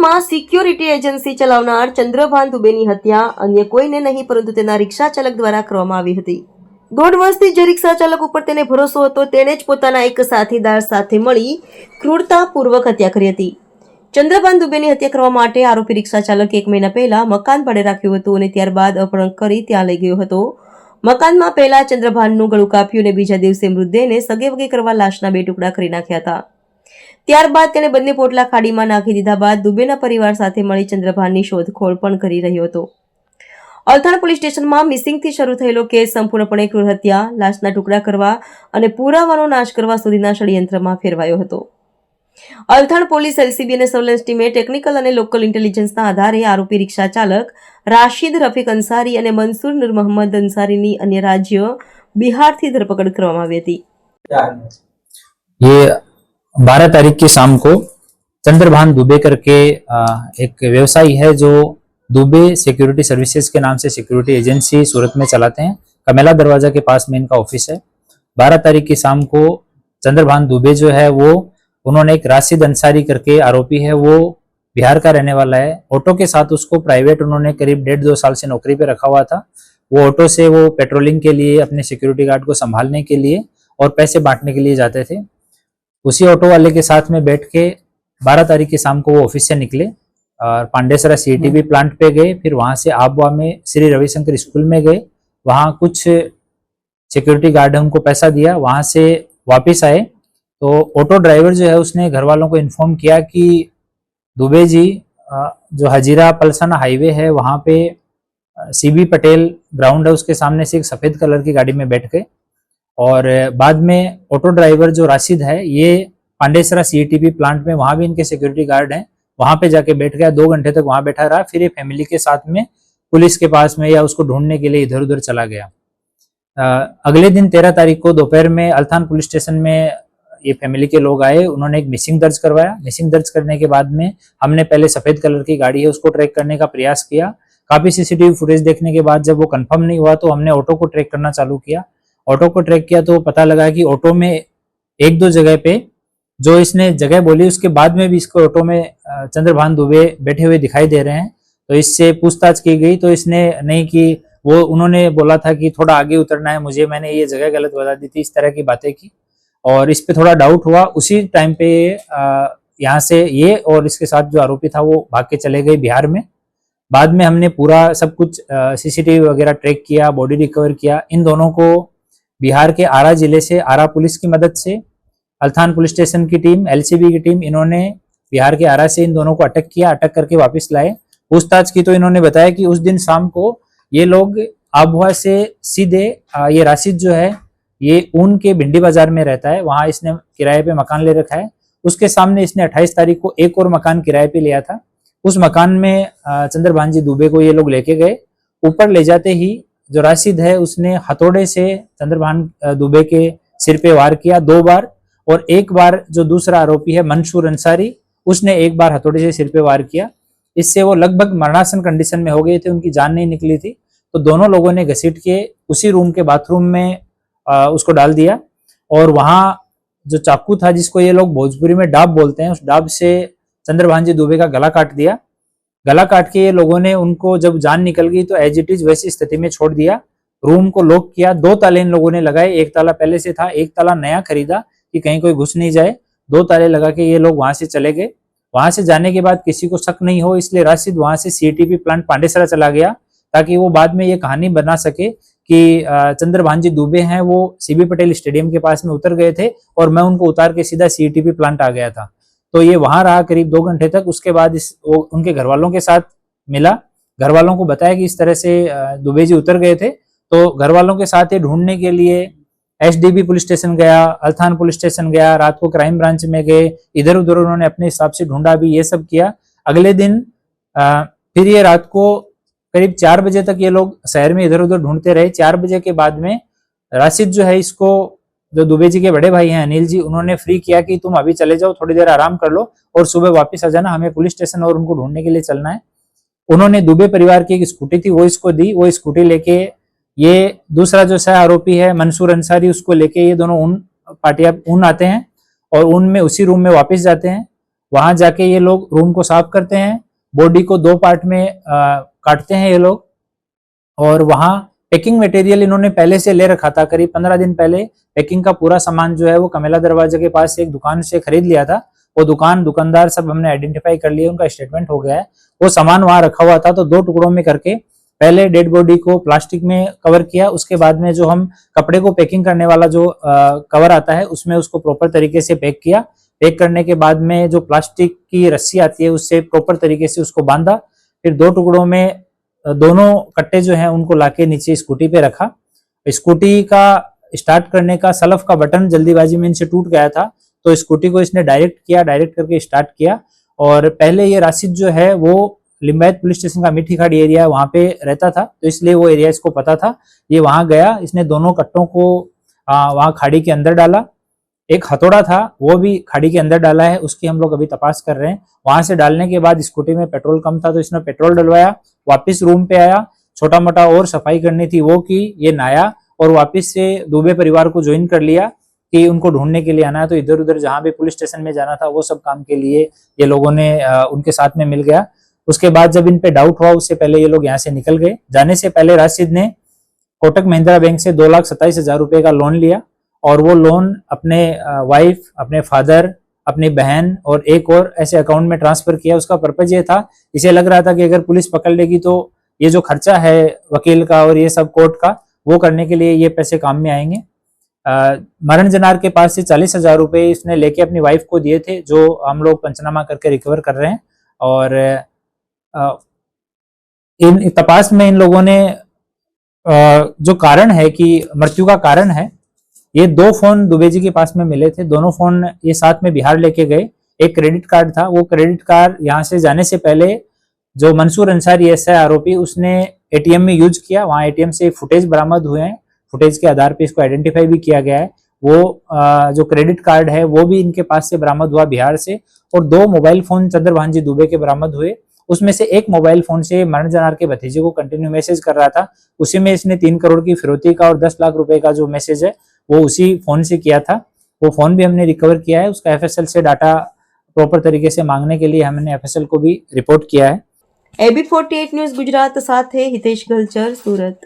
સુરતમાં security agency ચલાવનાર ચંદ્રભાન દુબેની હત્યા અન્ય કોઈને નહીં પરંતુ તેના રિક્ષા ચાલક દ્વારા કરવામાં આવી હતી. 1.5 વર્ષથી જે રિક્ષા ચાલક ઉપર તેને ભરોસો હતો તેણે જ પોતાના એક સાથીદાર સાથે મળી ક્રૂરતાપૂર્વક હત્યા કરી હતી. ચંદ્રભાન દુબેની હત્યા કરવા માટે આરોપી રિક્ષા ચાલકે 1 મહિના પહેલા મકાન ભાડે રાખ્યું હતું અને ત્યારબાદ અપહરણ કરી ત્યાં લઈ ગયો હતો. મકાનમાં પહેલા ચંદ્રભાનનું ગળું કાપ્યું અને બીજા દિવસે મૃતદેહને સગેવગે કરવા લાશના 2 ટુકડા કરી નાખ્યા હતા. ત્યારબાદ તેણે બંને પોટલા ખાડીમાં નાખી દીધા બાદ દુબેના પરિવાર સાથે મળી ચંદ્રભાનની શોધખોળ પણ કરી રહ્યો હતો. અલથાણ પોલીસ સ્ટેશનમાં મિસિંગથી શરૂ થયેલો કેસ સંપૂર્ણપણે ક્રૂર હત્યા, લાશના ટુકડા કરવા અને પુરાવાનો નાશ કરવા સુધીના ષડયંત્રમાં ફેરવાયો હતો. અલથાણ પોલીસ, એલસીબી અને સર્વેલન્સ ટીમે ટેકનિકલ અને લોકલ ઇન્ટેલિજન્સના આધારે આરોપી રિક્ષા ચાલક રાશિદ રફીક અંસારી અને મંસૂર નૂર મોહમ્મદ અંસારીની અન્ય રાજ્ય બિહારથી ધરપકડ કરવામાં આવી હતી. ये 12 तारीख की शाम को चंद्रभान दुबे करके एक व्यवसायी है जो दुबे सिक्योरिटी सर्विसेज के नाम से सिक्योरिटी एजेंसी सूरत में चलाते हैं. कमेला दरवाजा के पास में इनका ऑफिस है. 12 तारीख की शाम को चंद्रभान दुबे जो है वो उन्होंने एक राशिद अंसारी करके आरोपी है, वो बिहार का रहने वाला है. ऑटो के साथ उसको प्राइवेट उन्होंने करीब 1.5-2 साल से नौकरी पे रखा हुआ था. वो ऑटो से वो पेट्रोलिंग के लिए, अपने सिक्योरिटी गार्ड को संभालने के लिए और पैसे बांटने के लिए जाते थे. उसी ऑटो वाले के साथ में बैठ के 12 तारीख की शाम को वो ऑफिस से निकले और पांडेसरा सीईटीबी प्लांट पे गए. फिर वहां से आबवा में श्री रविशंकर स्कूल में गए. वहां कुछ सिक्योरिटी गार्ड उनको पैसा दिया. वहां से वापस आए तो ऑटो ड्राइवर जो है उसने घर वालों को इन्फॉर्म किया कि दुबे जी जो हजीरा पलसाना हाईवे है वहां पे सीबी पटेल ग्राउंड है उसके सामने से एक सफेद कलर की गाड़ी में बैठ गए. और बाद में ऑटो ड्राइवर जो राशिद है ये पांडेसरा सीईटीबी प्लांट में, वहां भी इनके सिक्योरिटी गार्ड हैं, वहां पे जाके बैठ गया. 2 घंटे तक वहां बैठा रहा. फिर ये फैमिली के साथ में पुलिस के पास में या उसको ढूंढने के लिए इधर उधर चला गया. अगले दिन 13 तारीख को दोपहर में अल्थान पुलिस स्टेशन में ये फैमिली के लोग आए. उन्होंने एक मिसिंग दर्ज करवाया. मिसिंग दर्ज करने के बाद में हमने पहले सफेद कलर की गाड़ी है उसको ट्रैक करने का प्रयास किया. काफी सीसीटीवी फुटेज देखने के बाद जब वो कंफर्म नहीं हुआ तो हमने ऑटो को ट्रैक करना चालू किया. ऑटो को ट्रैक किया तो पता लगा कि ऑटो में 1-2 जगह पे जो इसने जगह बोली उसके बाद में भी इसको ऑटो में चंद्रभान दुबे बैठे हुए दिखाई दे रहे हैं. तो इससे पूछताछ की गई तो इसने नहीं कि वो उन्होंने बोला था कि थोड़ा आगे उतरना है मुझे, मैंने ये जगह गलत बता दी थी, इस तरह की बातें की. और इस पे थोड़ा डाउट हुआ. उसी टाइम पे यहाँ से ये और इसके साथ जो आरोपी था वो भाग के चले गए बिहार में. बाद में हमने पूरा सब कुछ सीसीटीवी वगैरह ट्रैक किया, बॉडी रिकवर किया. इन दोनों को बिहार के आरा जिले से, आरा पुलिस की मदद से, अल्थान पुलिस स्टेशन की टीम, एलसीबी की टीम, इन्होंने बिहार के आरा से इन दोनों को अटक किया. अटक करके वापस लाए. पूछताछ की तो इन्होंने बताया कि उस दिन शाम को ये लोग आबुआ से सीधे ये राशिद जो है ये ऊन के भिंडी बाजार में रहता है, वहां इसने किराए पे मकान ले रखा है. उसके सामने इसने 28 तारीख को एक और मकान किराए पे लिया था. उस मकान में चंद्रभान जी दुबे को ये लोग लेके गए. ऊपर ले जाते ही जो राशिद है उसने हथौड़े से चंद्रभान दुबे के सिर पे वार किया 2 बार. और 1 बार जो दूसरा आरोपी है मंसूर अंसारी उसने 1 बार हथौड़े से सिर पे वार किया. इससे वो लगभग मरणासन कंडीशन में हो गए थे, उनकी जान नहीं निकली थी. तो दोनों लोगों ने घसीट के उसी रूम के बाथरूम में उसको डाल दिया. और वहां जो चाकू था जिसको ये लोग भोजपुरी में डाब बोलते हैं, उस डाब से चंद्रभान जी दुबे का गला काट दिया. गला काट के ये लोगों ने उनको जब जान निकल गई तो एज इट इज वैसी स्थिति में छोड़ दिया. रूम को लॉक किया. 2 ताले इन लोगों ने लगाए. 1 ताला पहले से था, 1 ताला नया खरीदा कि कहीं कोई घुस नहीं जाए. 2 ताले लगा के ये लोग वहां से चले गए. वहां से जाने के बाद किसी को शक नहीं हो इसलिए राशिद वहां से सीईटीपी प्लांट पांडेसरा चला गया ताकि वो बाद में ये कहानी बना सके कि चंद्रभान जी दुबे हैं वो सीबी पटेल स्टेडियम के पास में उतर गए थे और मैं उनको उतार के सीधा सीईटीपी प्लांट आ गया था. तो ये वहां रहा करीब 2 घंटे तक. उसके बाद उनके घर वालों के साथ मिला. घर वालों को बताया कि इस तरह से दुबे जी उतर गए थे. तो घर वालों के साथ ये ढूंढने के लिए एसडीबी पुलिस स्टेशन गया, अल्थान पुलिस स्टेशन गया, रात को क्राइम ब्रांच में गए. इधर उधर उन्होंने अपने हिसाब से ढूंढा भी, ये सब किया. अगले दिन फिर ये रात को करीब 4 बजे तक ये लोग शहर में इधर उधर ढूंढते रहे. 4 बजे के बाद में राशिद जो है इसको, जो दुबे जी के बड़े भाई हैं अनिल जी, उन्होंने फ्री किया कि तुम अभी चले जाओ, थोड़ी देर आराम कर लो और सुबह वापस आ जाना, हमें पुलिस स्टेशन और उनको ढूंढने के लिए चलना है. उन्होंने दुबे परिवार की एक स्कूटी थी वो इसको दी. वो स्कूटी लेके ये दूसरा जो सह आरोपी है मंसूर अंसारी उसको लेके ये दोनों ऊन आते हैं और ऊन में उसी रूम में वापस जाते हैं. वहां जाके ये लोग रूम को साफ करते हैं, बॉडी को 2 पार्ट में काटते हैं ये लोग, और वहां पैकिंग मटेरियल इन्होंने पहले से ले रखा था। करीब 15 दिन पहले पैकिंग का पूरा सामान जो है वो कमेला दरवाजा के पास से एक दुकान से खरीद लिया था। वो दुकानदार सब हमने आइडेंटिफाई कर लिए, उनका स्टेटमेंट हो गया है। वो सामान वहां रखा हुआ था, तो 2 टुकड़ों में करके पहले डेड बॉडी को प्लास्टिक में कवर किया, उसके बाद में जो हम कपड़े को पैकिंग करने वाला जो कवर आता है उसमें उसको प्रॉपर तरीके से पैक किया। पैक करने के बाद में जो प्लास्टिक की रस्सी आती है उससे प्रॉपर तरीके से उसको बांधा। फिर 2 टुकड़ों में दोनों कट्टे जो हैं उनको लाके नीचे स्कूटी पे रखा। स्कूटी का स्टार्ट करने का सलफ का बटन जल्दीबाजी में इनसे टूट गया था, तो स्कूटी को इसने डायरेक्ट करके स्टार्ट किया। और पहले ये राशिद जो है वो लिंबायत पुलिस स्टेशन का मिठी खाड़ी एरिया वहां पे रहता था, तो इसलिए वो एरिया इसको पता था। ये वहां गया, इसने दोनों कट्टों को वहां खाड़ी के अंदर डाला। एक हथौड़ा था वो भी खाड़ी के अंदर डाला है, उसकी हम लोग अभी तपास कर रहे हैं। वहां से डालने के बाद स्कूटी में पेट्रोल कम था तो इसने पेट्रोल डलवाया, वापस रूम पे आया, छोटा मोटा और सफाई करनी थी वो की, ये नहाया और वापस से दुबे परिवार को ज्वाइन कर लिया कि उनको ढूंढने के लिए आना है। तो इधर उधर जहां भी पुलिस स्टेशन में जाना था वो सब काम के लिए ये लोगों ने उनके साथ में मिल गया। उसके बाद जब इन पे डाउट हुआ उससे पहले ये लोग यहाँ से निकल गए। जाने से पहले राशिद ने कोटक महिंद्रा बैंक से 2,27,000 रुपए का लोन लिया, और वो लोन अपने वाइफ, अपने फादर, अपनी बहन और एक और ऐसे अकाउंट में ट्रांसफर किया। उसका पर्पज ये था, इसे लग रहा था कि अगर पुलिस पकड़ लेगी तो ये जो खर्चा है वकील का और ये सब कोर्ट का, वो करने के लिए ये पैसे काम में आएंगे। मरण जनार के पास से 40,000 रुपए इसने लेके अपनी वाइफ को दिए थे, जो हम लोग पंचनामा करके रिकवर कर रहे हैं। और इन तपास में इन लोगों ने जो कारण है कि मृत्यु का कारण है, ये 2 फोन दुबे जी के पास में मिले थे। दोनों फोन ये साथ में बिहार लेके गए। एक क्रेडिट कार्ड था, वो क्रेडिट कार्ड यहाँ से जाने से पहले जो मंसूर अंसारी एसआई आरोपी उसने एटीएम में यूज किया। वहां एटीएम से फुटेज बरामद हुए हैं, फुटेज के आधार पे इसको आइडेंटिफाई भी किया गया है। वो जो क्रेडिट कार्ड है वो भी इनके पास से बरामद हुआ बिहार से, और 2 मोबाइल फोन चंद्रभान जी दुबे के बरामद हुए। उसमें से एक मोबाइल फोन से मरण जनार के भतीजे को कंटिन्यू मैसेज कर रहा था, उसी में इसने 3 करोड़ की फिरौती का और 10 लाख रुपए का जो मैसेज है वो उसी फोन से किया था। वो फोन भी हमने रिकवर किया है। उसका एफएसएल से डाटा प्रॉपर तरीके से मांगने के लिए हमने एफएसएल को भी रिपोर्ट किया है। AB48 न्यूज गुजरात साथे हितेश गलचर, सूरत।